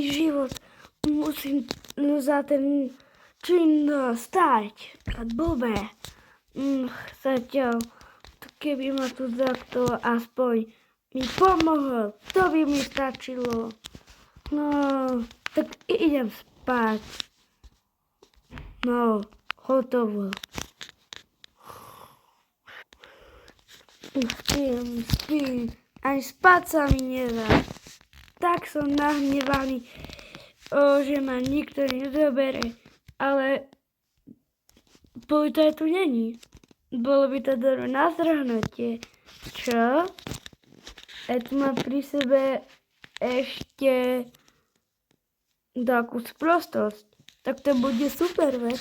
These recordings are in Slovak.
celý život musím za ten čin stať. Tak blbé. Zatiaľ, keby ma tu takto aspoň mi pomohol, to by mi stačilo. No, tak idem spať. No, hotovo. Spím. Ani spať sa mi nedá. Tak som nahnevaný, že ma nikto nezobere. Ale policaj tu není. Bolo by to dobré na zdrhnutie. Čo? Tu má pri sebe ešte takú sprostosť. Tak to bude super vec.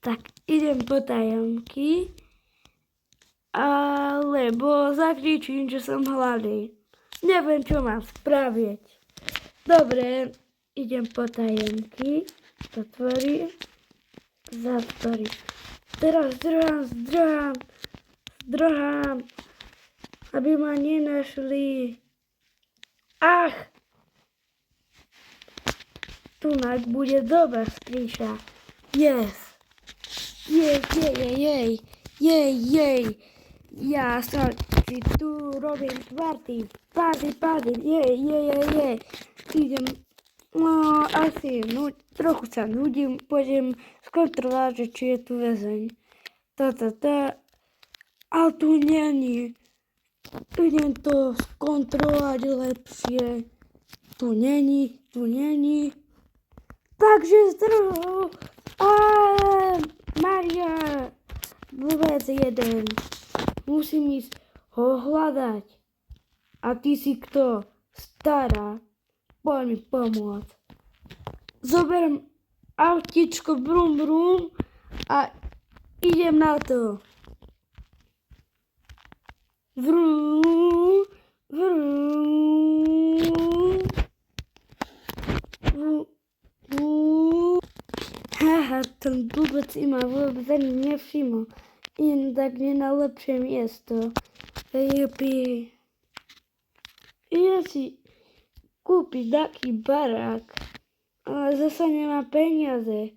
Tak idem po tajomky, alebo zakričím, že som hladný. Neviem, čo mám spraviť. Dobre, idem po tajomky. Otvorím. Zatvorím. Teraz zdrhám, aby ma nenašli. Ach! Tunak bude dobrá skríša. Yes! Jej. Ja sa si tu robím party. Jej. Idem, no asi, trochu sa nudím, pôjdem skontrolovať, že či je tu väzeň. Ale tu není. Idem to skontrolovať lepšie. Tu není. Takže zdrhu. Maria, blbec jeden. Musím ísť ho hľadať. A ty si kto? Stará. Poď mi pomôcť. Zoberiem autičko brum a idem na to. Vrum. Haha, ten blbec si ma vôbec ani nevšimol. Idem tak nie na lepšie miesto. Jupi. Idem si kúpiť taký barák, ale zasa nemá peniaze.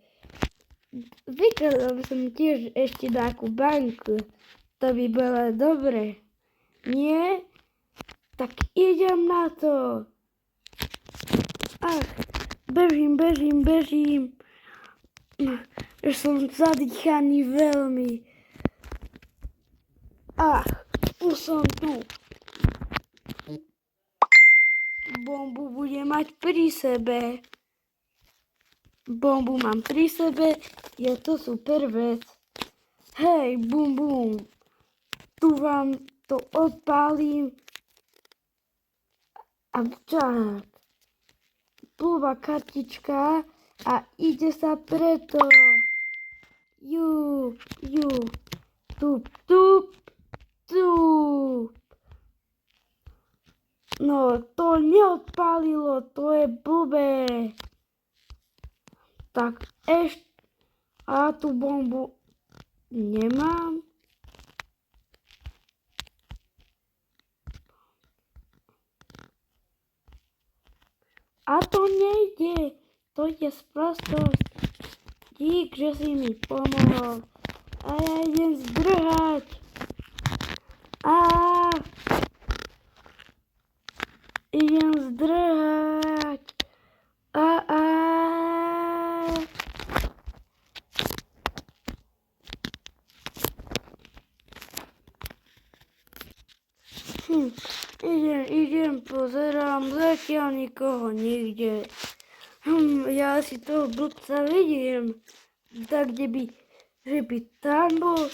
Vykladal by som tiež ešte takú banku. To by bolo dobre. Nie? Tak idem na to. Ach, bežím. Už som zadýchaný veľmi. Ach, už som tu. Bombu budem mať pri sebe. Bombu mám pri sebe, je to super vec. Hej, bum. Tu vám to odpálim. A čak. Plúva kartička a ide sa preto. Jup. Tup. No, to neodpálilo, to je blbé. Tak ešte... A tú bombu nemám. A to nejde. To je sprostosť. Dík, že si mi pomohol. A ja idem zdrhať. Idem zdrhať. Idem, pozerám, zatiaľ nikoho nikde. Ja si toho blbca vidím. Tak, že by tam bol.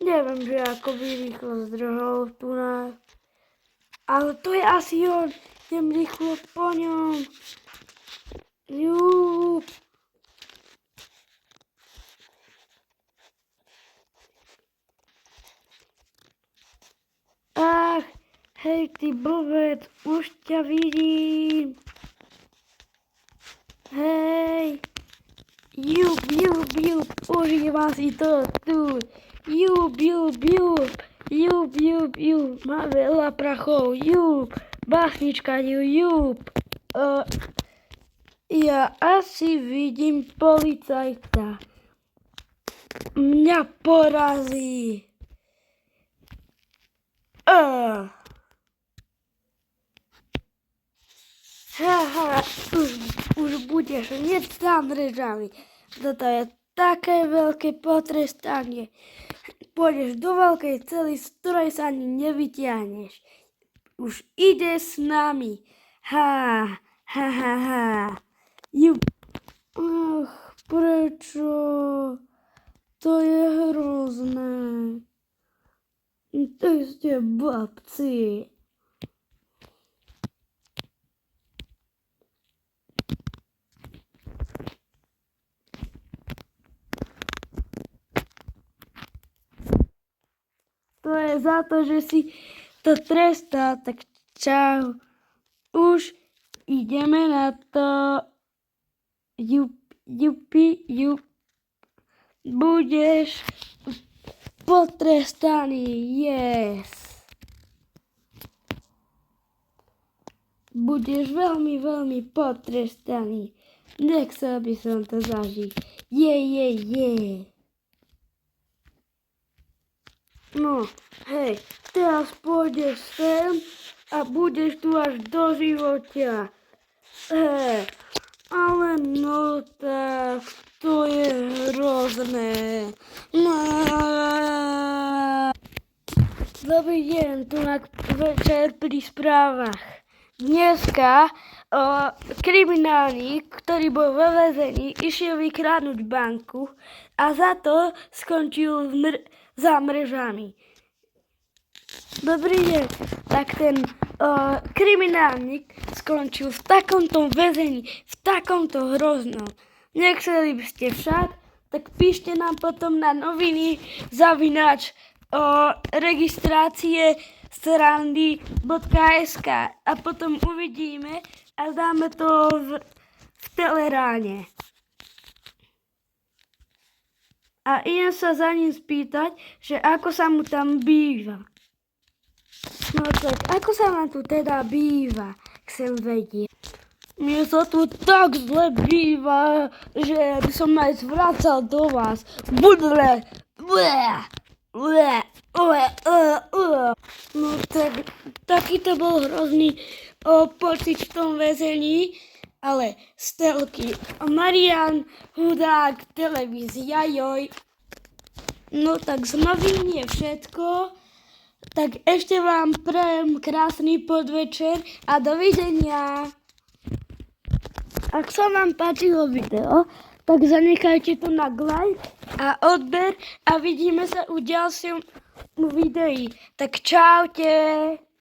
Neviem, že ako by rýchlo zdrhol tu nás. Ale to je asi on. Idem rýchlo po ňom. Jup. Ach, hej ty blbec, už ťa vidím. Hej. Jup, užíva si to tu. Jup. Má veľa prachov, jup. Bachnička, jup. Ja asi vidím policajta. Mňa porazí. Haha, už budeš hneď za mrežami. Toto je také veľké potrestanie. Pôjdeš do veľkej cely, z ktorej sa ani nevytiahneš. Už ide s nami. Ha, ha, ha, ha. Ach, prečo? To je hrozné. To ste babci. To je za to, že si to trestá, tak čau. Už ideme na to. Jupi. Budeš potrestaný, yes. Budeš veľmi, veľmi potrestaný. Nechcel by som to zažiť. Je. No, hej, teraz pôjdeš sem a budeš tu až do života. Hej, ale no tak, to je hrozné. No. Dobrý deň, tu na večer pri správach. Dneska kriminálnik, ktorý bol vo väzení, išiel vykradnúť banku a za to skončil za mrežami. Dobrý deň, tak ten kriminálnik skončil v takomto väzení, v takomto hroznom. Nechceli by ste však, tak píšte nám potom na noviny @ registrácie srandy.sk a potom uvidíme a dáme to v Teleráne. A idem sa za ním spýtať, že ako sa mu tam býva. No tak, ako sa vám tu teda býva, chcem vedieť. Mne sa tu tak zle býva, že by som aj zvracal do vás. No tak, taký to bol hrozný pocit v tom väzení, ale z telky Marian Hudák, televízia, joj. No tak z novín je všetko, tak ešte vám prajem krásny podvečer a dovidenia. Ak sa vám páčilo video, tak zanechajte tu na like a odber a vidíme sa u ďalšom videi. Tak čaute.